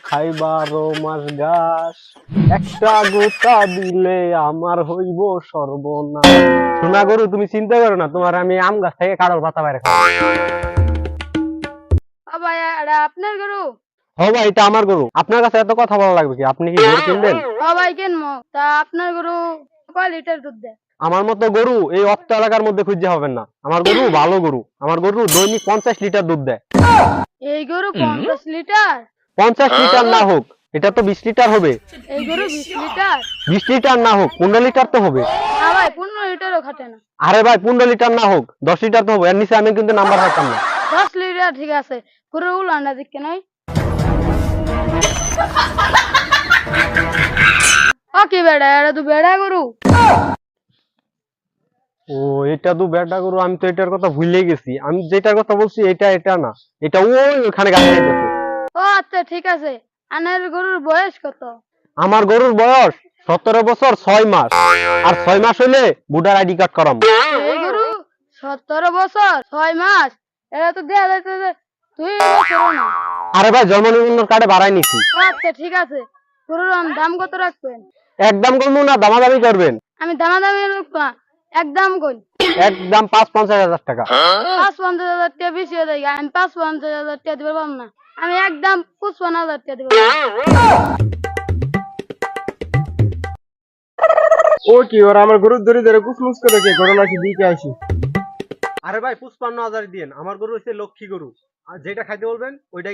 খাইবারো মাস ঘাস, একটা গোটা দিলে আমার হইব সর্বনাশ। সোনা গরু, তুমি চিন্তা করো না, তোমার আমি আম গাছ থেকে কারোর পাতা বাইরে খাবো। ও ভাই, এটা আপনার গরু? হ ভাই, এটা আমার গরু। আপনার কাছে এত কথা বলা লাগবে কি? আপনি কি গরু কিনবেন? ও ভাই, কিনবো। তা আপনার গরু কয় লিটার দুধ দেয়? আমার মতো গরু এই অক্ত এলাকার মধ্যে খুঁজে হবেন না। আমার গরু ভালো গরু। আমার গরু দৈনিক 50 লিটার দুধ দেয়। এই গরু 50 লিটার? 50 লিটার না হোক, এটা তো 20 লিটার হবে। এই গরু 20 লিটার? 20 লিটার না হোক, 15 লিটার তো হবে। না ভাই, 15 লিটারও খাটে না। আরে ভাই, 15 লিটার না হোক, 10 লিটার তো হবে। এর নিচে আমি কিন্তু নাম্বার পাইতাম না। 10 লিটার ঠিক আছে। গরু উলানটা দিকে নয়। ও কি বেড়া, এটা তো বেড়া গরু। ও, এটা তো বেটা গরু। আমি তো এটার কথা ভুলে গেছি। আমি যেটার কথা বলছি এটা না, এটা ওই ওখানে গাছ খাইতেছে। ও আচ্ছা, ঠিক আছে। আনার গরুর বয়স কত? আমার গরুর বয়স 17 বছর 6 মাস। আর 6 মাস হইলে বুডার আইডি কার্ড করাম। এই গরু 17 বছর 6 মাস? এটা তো দেখা যাচ্ছে যে 2 বছরও না। আরে ভাই, জন্ম নিবন্ধন কার্ডে বাড়াই নিছি। ও আচ্ছা, ঠিক আছে। গরুর দাম কত রাখবেন? একদম করবো না, দামাদামি করবেন? আমি দামাদামি লোক না, একদম কই। একদম 50-50 হাজার টাকা। 50-50 হাজার টাকা বেশি হয়ে যায়। আমি 50-50 হাজার টাকা দিতে পারবো না। আমি একদম 55 হাজার টাকা দিতে পারবো। ও কি, ওরা আমার গরুর ধরে ধরে কুচমুচ করে কে ঘটনা কি দিকে আসি। আরে ভাই, 55,000 দিয়েন। আমার গরু হচ্ছে লক্ষ্মী গরু। আর যেটা খাইতে বলবেন ওইটাই খাবেন।